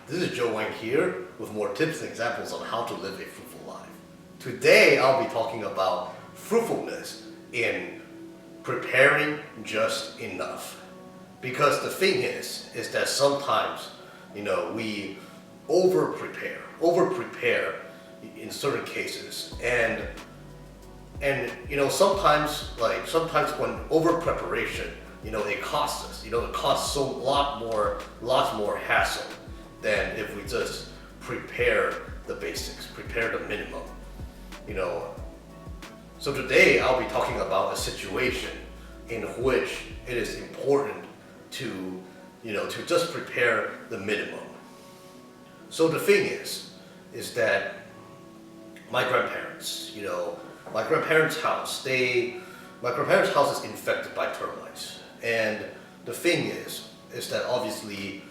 This is Joe Wang here with more tips and examples on how to live a fruitful life. Today I'll be talking about fruitfulness in preparing just enough. Because the thing is that sometimes, we over-prepare in certain cases, and sometimes when over-preparation, it costs us. It costs lots more hassle than if we just prepare the basics, prepare the minimum. So today I'll be talking about a situation in which it is important to just prepare the minimum. So the thing is that my grandparents' house is infected by termites. And the thing is that obviously,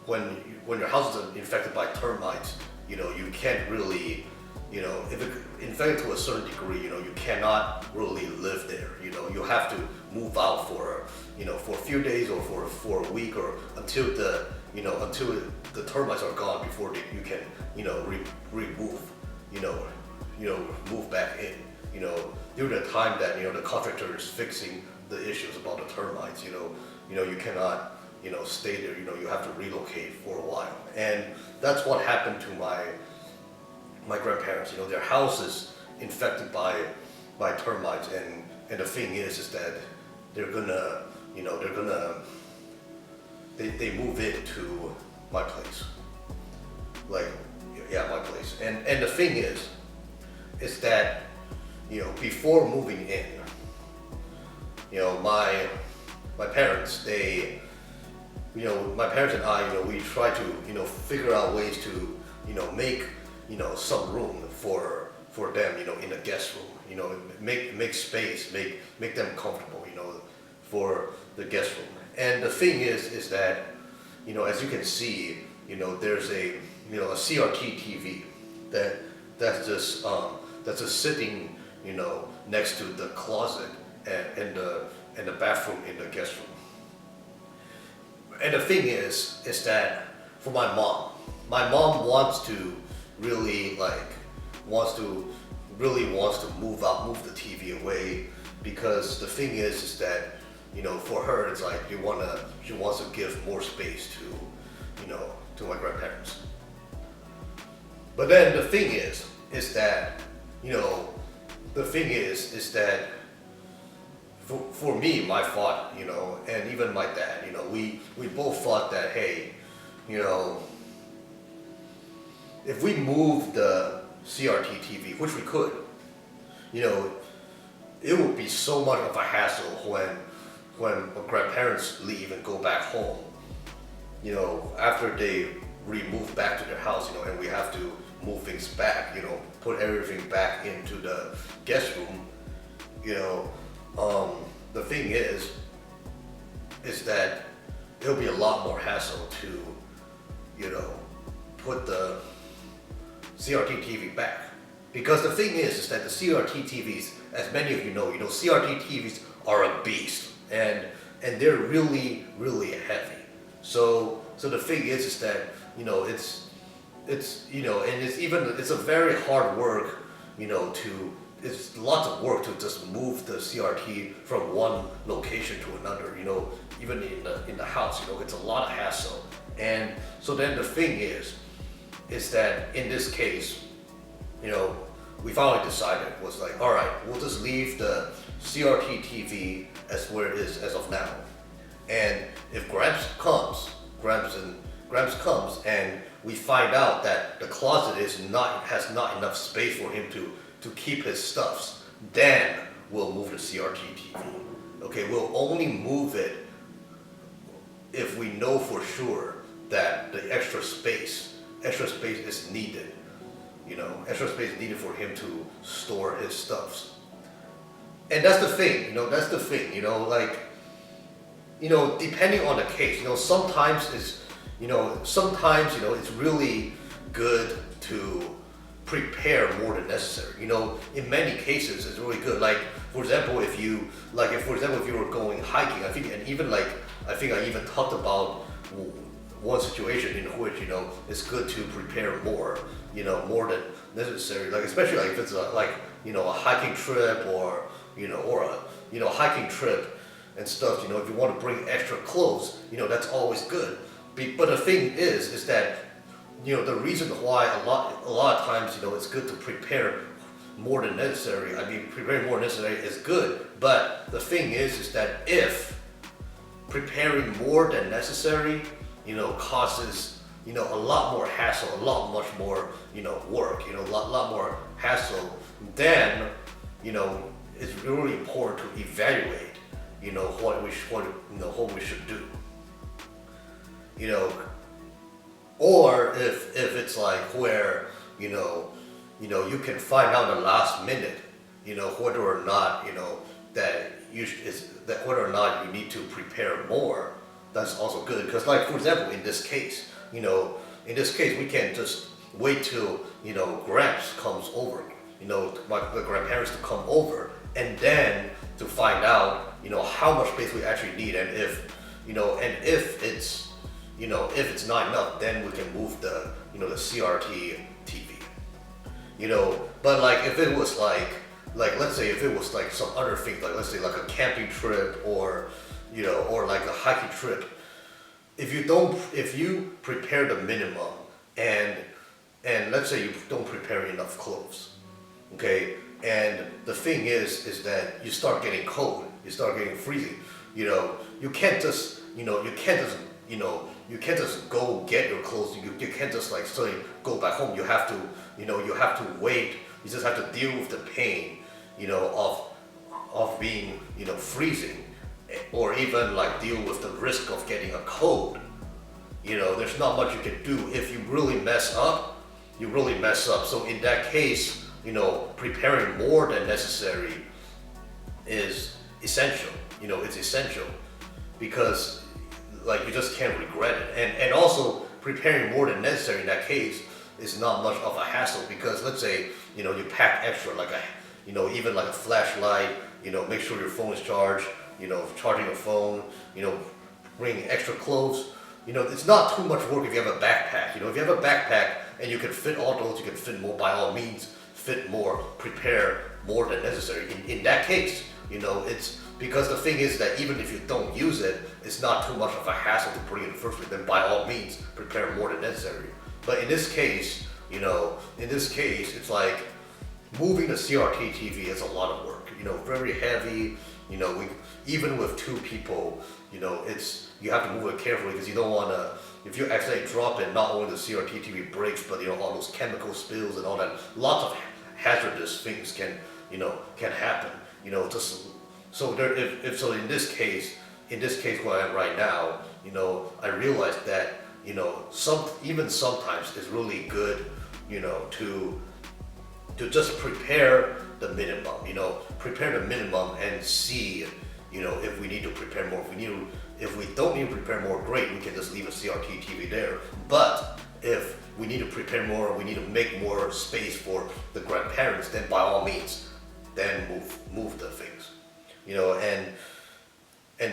when your house is infected by termites, you can't really, if it's infected to a certain degree, you cannot really live there. You have to move out for a few days or for a week, or until the termites are gone before you can, move back in. During the time that the contractor is fixing the issues about the termites, you cannot stay there. You have to relocate for a while, and that's what happened to my grandparents. Their house is infected by termites, and the thing is that they move into my place, my place, and the thing is that before moving in, my parents and I, we try to figure out ways to make some room for them in the guest room, make space, make them comfortable for the guest room. And the thing is that as you can see, there's a CRT TV that's just sitting next to the closet and the bathroom in the guest room. And the thing is that for my mom wants to really wants to move the TV away, because the thing is that for her it's like she wants to give more space to my grandparents. But then the thing is that for me, my thought, and even my dad, we both thought that, hey, if we move the CRT TV, which we could, it would be so much of a hassle when my grandparents leave and go back home, after they move back to their house, and we have to move things back, put everything back into the guest room, the thing is that it'll be a lot more hassle to, put the CRT TV back. Because the thing is that the CRT TVs, as many of you know, CRT TVs are a beast, and they're really, really heavy. So the thing is that, it's a very hard work, it's lots of work to just move the CRT from one location to another, even in the house, it's a lot of hassle. And so then the thing is that in this case, we finally decided, was like, all right, we'll just leave the CRT TV as where it is as of now. And if Gramps comes and we find out that the closet has not enough space for him to keep his stuffs, then we'll move the CRT TV. Okay, we'll only move it if we know for sure that the extra space is needed. Extra space needed for him to store his stuffs. And that's the thing, depending on the case, sometimes it's really good to prepare more than necessary. In many cases, it's really good. For example, if you were going hiking, I think I even talked about one situation in which, it's good to prepare more, more than necessary. Like especially like if it's a hiking trip or a hiking trip and stuff. If you want to bring extra clothes, that's always good. But the thing is that the reason why a lot of times it's good to prepare more than necessary. I mean, preparing more than necessary is good, but the thing is that if preparing more than necessary, causes a lot more hassle, a lot much more work, a lot more hassle, then it's really important to evaluate what we should do. Or if it's like where you can find out in the last minute whether or not whether or not you need to prepare more. That's also good, because like for example in this case we can't just wait till Gramps comes over, like the grandparents to come over, and then to find out how much space we actually need, and if it's not enough, then we can move the the CRT TV. But like if it was like let's say if it was like some other thing, like let's say like a camping trip or or like a hiking trip, if you prepare the minimum and let's say you don't prepare enough clothes, okay, and the thing is that you start getting cold, you start getting freezing, you can't just go get your clothes. You can't just like suddenly go back home. You have to wait. You just have to deal with the pain, of being, freezing, or even like deal with the risk of getting a cold. There's not much you can do. If you really mess up, you really mess up. So in that case, preparing more than necessary is essential. It's essential because like you just can't regret it. And also preparing more than necessary in that case is not much of a hassle, because let's say you pack extra, like even like a flashlight, make sure your phone is charged, charging your phone, bring extra clothes. It's not too much work if you have a backpack. If you have a backpack and you can fit all those, you can fit more, by all means fit more, prepare more than necessary. In that case, it's because the thing is that even if you don't use it, it's not too much of a hassle to bring it in the first place. Then by all means, prepare more than necessary. But in this case, it's like moving the CRT TV is a lot of work. Very heavy. Even with two people, you have to move it carefully, because you don't want to. If you accidentally drop it, not only the CRT TV breaks, but all those chemical spills and all that. Lots of hazardous things can happen. Just so there. So in this case where I am right now, I realized that sometimes it's really good, to just prepare the minimum, and see, if we need to prepare more. If we don't need to prepare more, great, we can just leave a CRT TV there. But if we need to prepare more, we need to make more space for the grandparents, then by all means, then move the things, and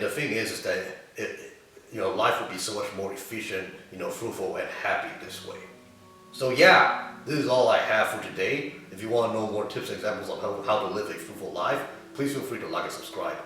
the thing is that life would be so much more efficient, fruitful and happy this way. So yeah, this is all I have for today. If you want to know more tips and examples on how to live a fruitful life, please feel free to like and subscribe.